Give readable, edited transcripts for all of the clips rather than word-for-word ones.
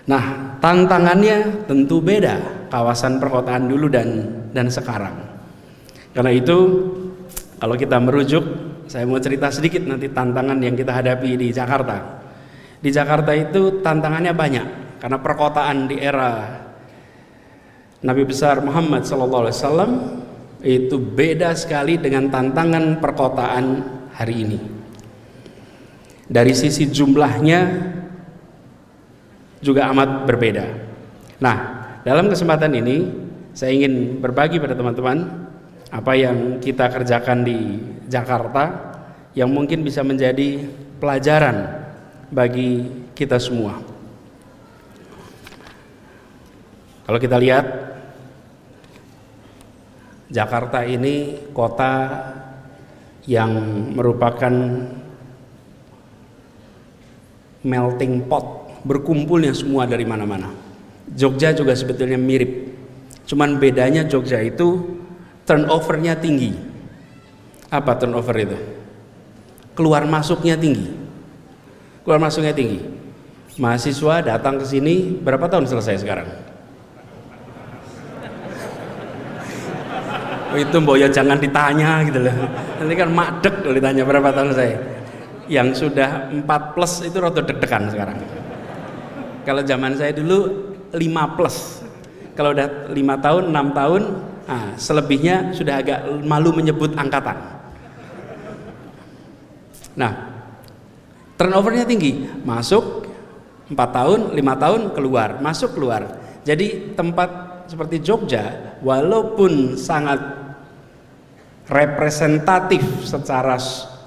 Nah, tantangannya tentu beda kawasan perkotaan dulu dan sekarang. Karena itu, kalau kita merujuk, saya mau cerita sedikit nanti tantangan yang kita hadapi di Jakarta. Di Jakarta itu tantangannya banyak, karena perkotaan di era Nabi besar Muhammad SAW itu beda sekali dengan tantangan perkotaan hari ini. Dari sisi jumlahnya juga amat berbeda. Nah, dalam kesempatan ini saya ingin berbagi pada teman-teman apa yang kita kerjakan di Jakarta yang mungkin bisa menjadi pelajaran bagi kita semua. Kalau kita lihat, Jakarta ini kota yang merupakan melting pot, berkumpulnya semua dari mana-mana. Jogja juga sebetulnya mirip, cuman bedanya Jogja itu turnovernya tinggi. Apa turnover itu? Keluar masuknya tinggi. Keluar masuknya tinggi. Mahasiswa datang ke sini berapa tahun selesai sekarang? Oh, itu mbok ya jangan ditanya gitu loh. Nanti kan madek kalau ditanya berapa tahun selesai. Yang sudah 4+ itu rada deg-degan sekarang. Kalau zaman saya dulu 5+. Kalau udah 5 tahun, 6 tahun, selebihnya sudah agak malu menyebut angkatan. Nah, turnovernya tinggi, masuk 4 tahun, 5 tahun keluar, masuk keluar. Jadi tempat seperti Jogja walaupun sangat representatif secara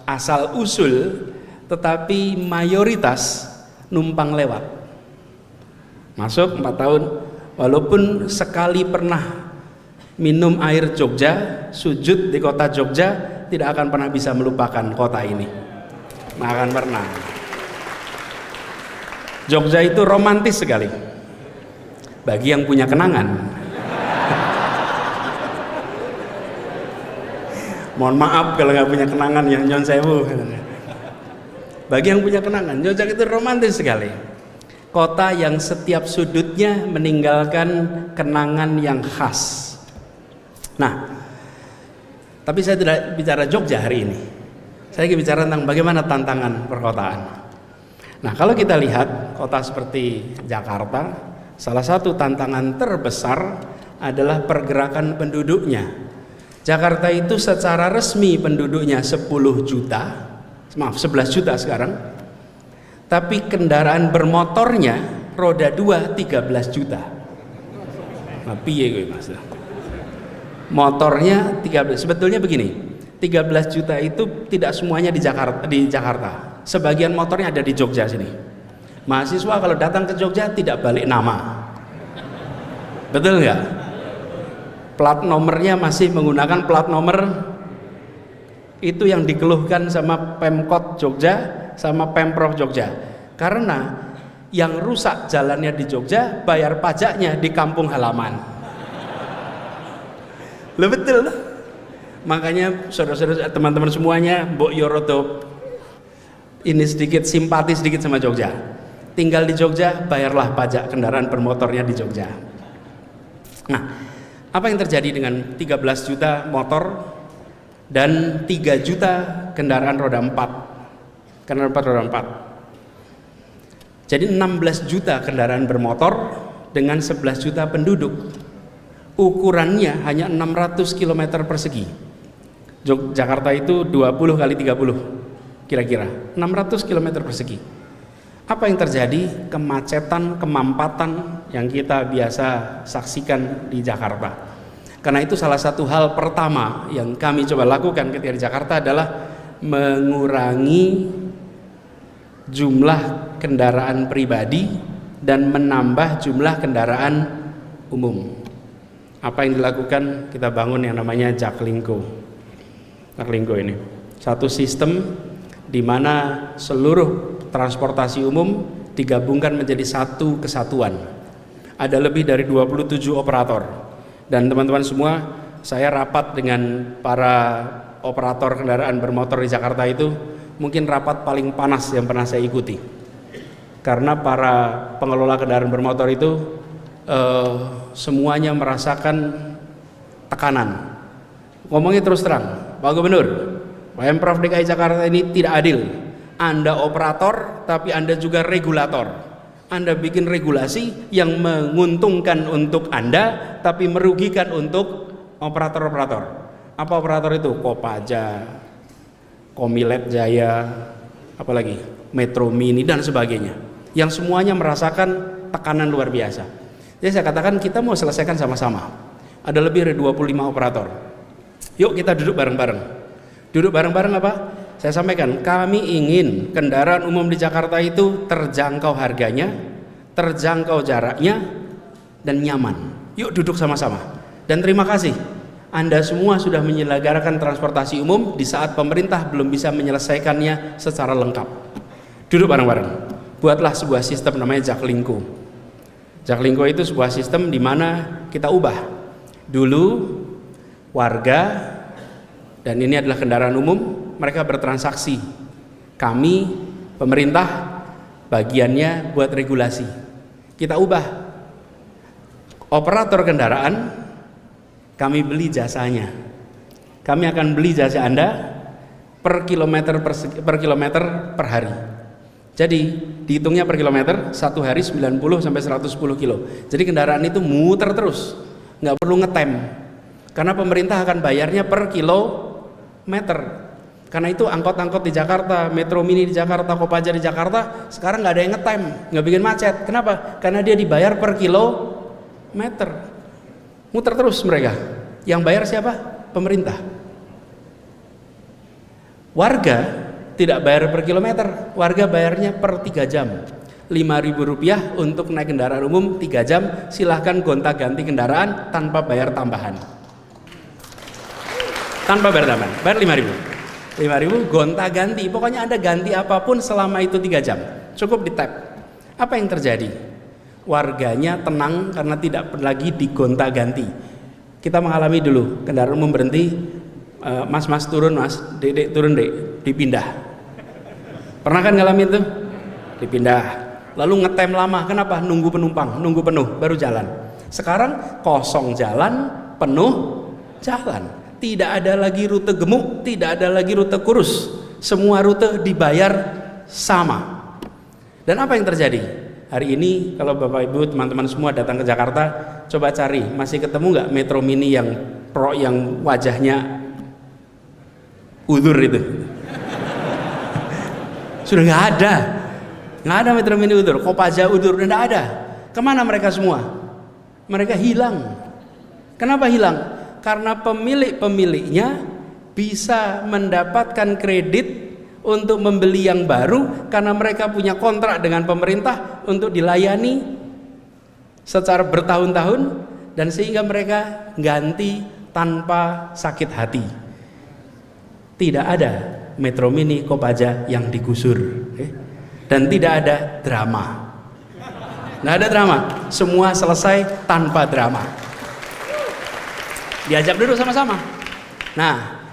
asal usul, tetapi mayoritas numpang lewat. Masuk 4 tahun, walaupun sekali pernah minum air Jogja, sujud di kota Jogja, tidak akan pernah bisa melupakan kota ini. Nggak akan pernah. Jogja itu romantis sekali bagi yang punya kenangan. Mohon maaf kalau nggak punya kenangan yang nyon sewu. Bagi yang punya kenangan, Jogja itu romantis sekali. Kota yang setiap sudutnya meninggalkan kenangan yang khas. Nah, tapi saya tidak bicara Jogja hari ini. Saya ingin bicara tentang bagaimana tantangan perkotaan. Nah, kalau kita lihat kota seperti Jakarta, salah satu tantangan terbesar adalah pergerakan penduduknya. Jakarta itu secara resmi penduduknya 10 juta, maaf 11 juta sekarang, tapi kendaraan bermotornya roda 2 13 juta. Nah, piye kowe Mas? Motornya 13, sebetulnya begini, 13 juta itu tidak semuanya di Jakarta. Sebagian motornya ada di Jogja sini. Mahasiswa kalau datang ke Jogja tidak balik nama. Betul nggak? Plat nomornya masih menggunakan plat nomor itu yang dikeluhkan sama Pemkot Jogja sama Pemprov Jogja. Karena yang rusak jalannya di Jogja, bayar pajaknya di kampung halaman. Loh, betul. Makanya saudara-saudara, teman-teman semuanya, mbok yo rodo ini sedikit simpati sedikit sama Jogja. Tinggal di Jogja, bayarlah pajak kendaraan bermotornya di Jogja. Nah, apa yang terjadi dengan 13 juta motor dan 3 juta kendaraan roda 4? Kendaraan roda 4. Jadi 16 juta kendaraan bermotor dengan 11 juta penduduk. Ukurannya hanya 600 km persegi. Jakarta itu 20 kali 30 kira-kira 600 km persegi. Apa yang terjadi? Kemacetan, kemampatan yang kita biasa saksikan di Jakarta. Karena itu salah satu hal pertama yang kami coba lakukan ketika di Jakarta adalah mengurangi jumlah kendaraan pribadi dan menambah jumlah kendaraan umum. Apa yang dilakukan? Kita bangun yang namanya Jaklingko. Jaklingko ini satu sistem di mana seluruh transportasi umum digabungkan menjadi satu kesatuan. Ada lebih dari 27 operator. Dan teman-teman semua, saya rapat dengan para operator kendaraan bermotor di Jakarta itu mungkin rapat paling panas yang pernah saya ikuti. karena para pengelola kendaraan bermotor itu semuanya merasakan tekanan. Ngomongnya terus terang, Pak Gubernur, Pemprov DKI Jakarta ini tidak adil. Anda operator, tapi Anda juga regulator. Anda bikin regulasi yang menguntungkan untuk Anda, tapi merugikan untuk operator-operator. Apa operator itu? Kopaja, Komilet Jaya, apalagi Metro Mini dan sebagainya, yang semuanya merasakan tekanan luar biasa. Jadi saya katakan kita mau selesaikan sama-sama. Ada lebih dari 25 operator. Yuk kita duduk bareng-bareng. Duduk bareng-bareng apa? Saya sampaikan, kami ingin kendaraan umum di Jakarta itu terjangkau harganya, terjangkau jaraknya, dan nyaman. Yuk duduk sama-sama. Dan terima kasih, Anda semua sudah menyelenggarakan transportasi umum di saat pemerintah belum bisa menyelesaikannya secara lengkap. Duduk bareng-bareng. Buatlah sebuah sistem namanya Jaklingko. Jaklingko itu sebuah sistem di mana kita ubah. Dulu warga, dan ini adalah kendaraan umum, mereka bertransaksi. Kami, pemerintah, bagiannya buat regulasi. Kita ubah. Operator kendaraan, kami beli jasanya. Kami akan beli jasa Anda per kilometer per hari. Jadi dihitungnya per kilometer, satu hari 90 sampai 110 kilo. Jadi kendaraan itu muter terus, nggak perlu ngetem. Karena pemerintah akan bayarnya per kilometer. Karena itu angkot-angkot di Jakarta, Metro Mini di Jakarta, Kopaja di Jakarta, sekarang nggak ada yang ngetem, nggak bikin macet. Kenapa? Karena dia dibayar per kilometer. Muter terus mereka. Yang bayar siapa? Pemerintah. Warga tidak bayar per kilometer, warga bayarnya per 3 jam. Rp5.000 untuk naik kendaraan umum 3 jam, silahkan gonta-ganti kendaraan tanpa bayar tambahan. Tanpa bayar tambahan, bayar 5.000 gonta-ganti, pokoknya Anda ganti apapun selama itu 3 jam, cukup di tap. Apa yang terjadi? Warganya tenang karena tidak lagi digonta-ganti. Kita mengalami dulu, kendaraan umum berhenti, mas turun mas, dek turun dek, dipindah. Pernah kan ngalamin itu? Dipindah. Lalu ngetem lama, kenapa? Nunggu penumpang, nunggu penuh baru jalan. Sekarang kosong jalan, penuh jalan. Tidak ada lagi rute gemuk, tidak ada lagi rute kurus. Semua rute dibayar sama. Dan apa yang terjadi? Hari ini kalau Bapak Ibu, teman-teman semua datang ke Jakarta, coba cari, masih ketemu nggak Metro Mini yang wajahnya udur itu? Sudah nggak ada Metro Mini udur, Kopaja udur, nggak ada. Kemana mereka semua? Mereka hilang. Kenapa hilang? Karena pemiliknya bisa mendapatkan kredit untuk membeli yang baru karena mereka punya kontrak dengan pemerintah untuk dilayani secara bertahun-tahun, dan sehingga mereka ganti tanpa sakit hati. Tidak ada Metro Mini Kopaja yang digusur, dan tidak ada drama. Nggak ada drama, semua selesai tanpa drama. Diajak duduk sama-sama. Nah,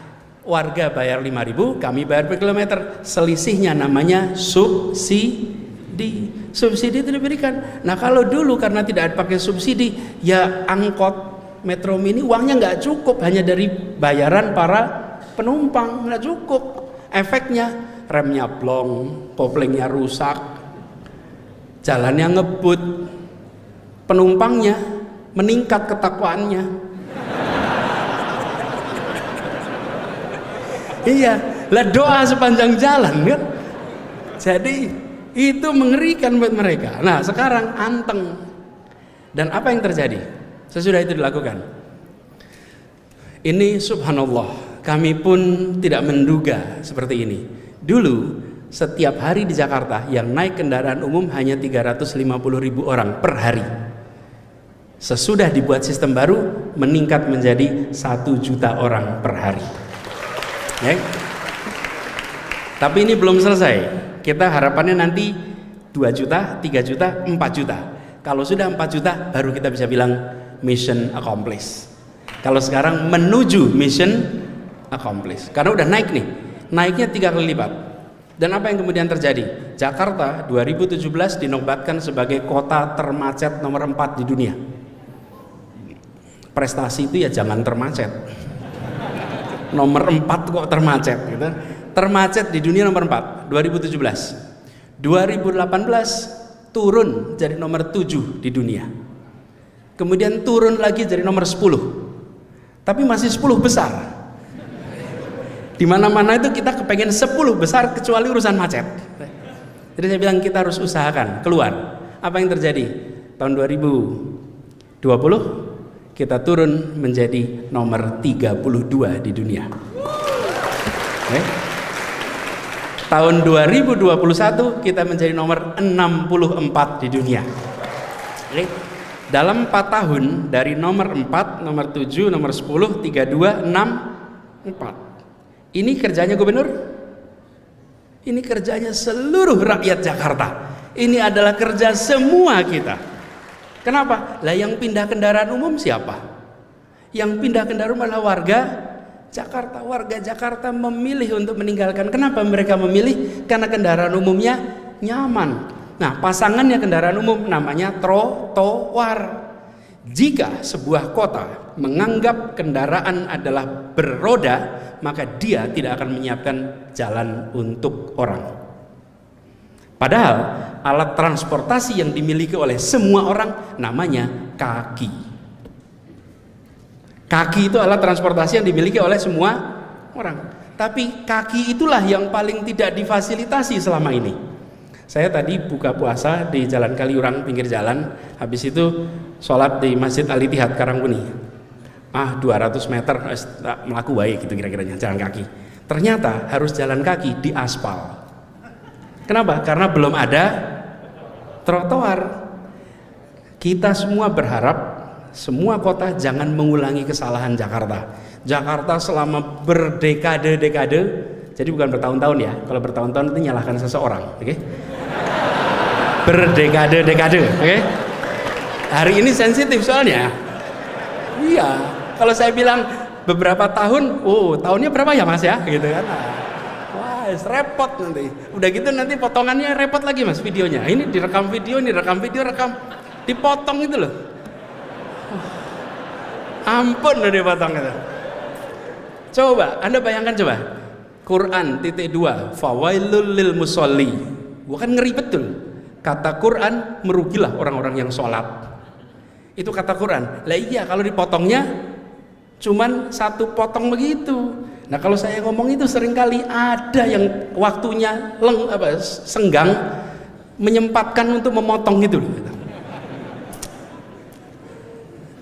warga bayar 5.000, kami bayar per kilometer. Selisihnya namanya subsidi. Subsidi itu diberikan. Nah, kalau dulu karena tidak pakai subsidi, ya angkot Metro Mini uangnya nggak cukup, hanya dari bayaran para penumpang, nggak cukup. Efeknya remnya blong, koplingnya rusak, jalannya ngebut, penumpangnya meningkat ketakwaannya. Iya, lah doa sepanjang jalan kan. Jadi itu mengerikan buat mereka. Nah sekarang anteng. Dan apa yang terjadi sesudah itu dilakukan? Ini subhanallah, kami pun tidak menduga seperti ini. Dulu setiap hari di Jakarta yang naik kendaraan umum hanya 350.000 orang per hari. Sesudah dibuat sistem baru meningkat menjadi 1 juta orang per hari. Ya. Tapi ini belum selesai. Kita harapannya nanti 2 juta, 3 juta, 4 juta. Kalau sudah 4 juta baru kita bisa bilang mission accomplished. Kalau sekarang menuju mission accomplished. Karena udah naik nih. Naiknya 3 kali lipat. Dan apa yang kemudian terjadi? Jakarta 2017 dinobatkan sebagai kota termacet nomor 4 di dunia. Prestasi itu ya jangan termacet. Nomor 4 kok termacet gitu. Termacet di dunia nomor 4 2017. 2018 turun jadi nomor 7 di dunia. Kemudian turun lagi jadi nomor 10. Tapi masih 10 besar. Di mana-mana itu kita kepengen 10 besar kecuali urusan macet. Jadi saya bilang kita harus usahakan keluar. Apa yang terjadi? Tahun 2020 kita turun menjadi nomor 32 di dunia. Tahun 2021 kita menjadi nomor 64 di dunia. Dalam 4 tahun dari nomor 4, nomor 7, nomor 10, 32, 6, 4. Ini kerjanya gubernur, ini kerjanya seluruh rakyat Jakarta. Ini adalah kerja semua kita. Kenapa? Lah yang pindah kendaraan umum siapa? Yang pindah kendaraan malah warga Jakarta. Warga Jakarta memilih untuk meninggalkan. Kenapa mereka memilih? Karena kendaraan umumnya nyaman. Nah, pasangannya kendaraan umum namanya trotoar. Jika sebuah kota menganggap kendaraan adalah beroda, maka dia tidak akan menyiapkan jalan untuk orang. Padahal alat transportasi yang dimiliki oleh semua orang namanya kaki. Kaki itu alat transportasi yang dimiliki oleh semua orang. Tapi kaki itulah yang paling tidak difasilitasi selama ini. Saya tadi buka puasa di Jalan Kaliurang pinggir jalan, habis itu sholat di Masjid Al-Ittihad Karangkuni. 200 meter melaku baik gitu kira-kiranya jalan kaki. Ternyata harus jalan kaki di aspal. Kenapa? Karena belum ada trotoar. Kita semua berharap semua kota jangan mengulangi kesalahan Jakarta. Jakarta selama berdekade-dekade, jadi bukan bertahun-tahun ya. Kalau bertahun-tahun itu nyalahkan seseorang, oke? Berdekade-dekade, oke? Hari ini sensitif soalnya. Iya, kalau saya bilang beberapa tahun, tahunnya berapa ya Mas ya? Gitu kan. Wah, repot nanti. Udah gitu nanti potongannya repot lagi Mas videonya. Ini direkam video, rekam. Dipotong itu loh. Ampun udah dipotong gitu. Coba, Anda bayangkan coba. Quran .2 Fawailul lil musolli. Bukan ngeri betul. Kata Quran, merugilah orang-orang yang sholat. Itu kata Quran. Lah iya, kalau dipotongnya cuman satu potong begitu. Nah kalau saya ngomong itu seringkali ada yang waktunya senggang menyempatkan untuk memotong gitu.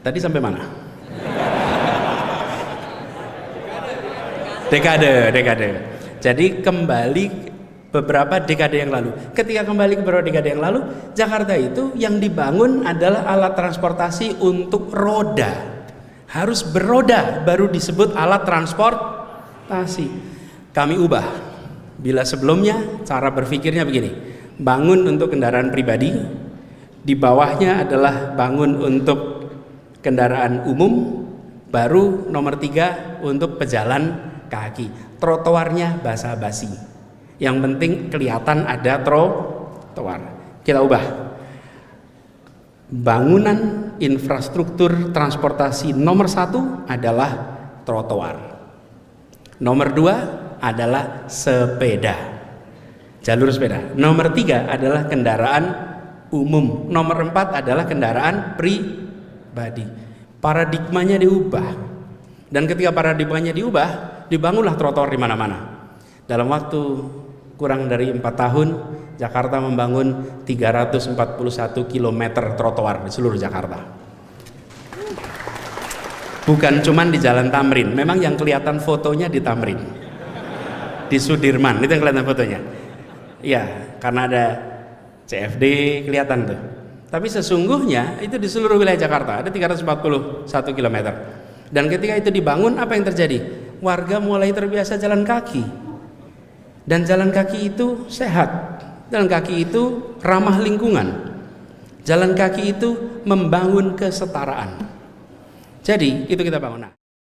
Tadi sampai mana? Dekade. Jadi kembali beberapa dekade yang lalu. Ketika kembali ke beberapa dekade yang lalu, Jakarta itu yang dibangun adalah alat transportasi untuk roda. Harus beroda baru disebut alat transportasi. Kami ubah. Bila sebelumnya cara berpikirnya begini, bangun untuk kendaraan pribadi, di bawahnya adalah bangun untuk kendaraan umum, baru nomor 3 untuk pejalan kaki. Trotoarnya basa-basi. Yang penting kelihatan ada trotoar. Kita ubah. Bangunan infrastruktur transportasi nomor 1 adalah trotoar. Nomor 2 adalah sepeda, jalur sepeda. Nomor 3 adalah kendaraan umum. Nomor 4 adalah kendaraan pribadi. Paradigmanya diubah. Dan ketika paradigmanya diubah, dibangunlah trotoar di mana-mana. Dalam waktu kurang dari 4 tahun, Jakarta membangun 341 km trotoar di seluruh Jakarta. Bukan cuman di Jalan Tamrin, memang yang kelihatan fotonya di Tamrin, di Sudirman, itu yang kelihatan fotonya. Iya, karena ada CFD kelihatan tuh. Tapi sesungguhnya itu di seluruh wilayah Jakarta ada 341 km. Dan ketika itu dibangun, apa yang terjadi? Warga mulai terbiasa jalan kaki. Dan jalan kaki itu sehat. Jalan kaki itu ramah lingkungan. Jalan kaki itu membangun kesetaraan. Jadi itu kita bangun.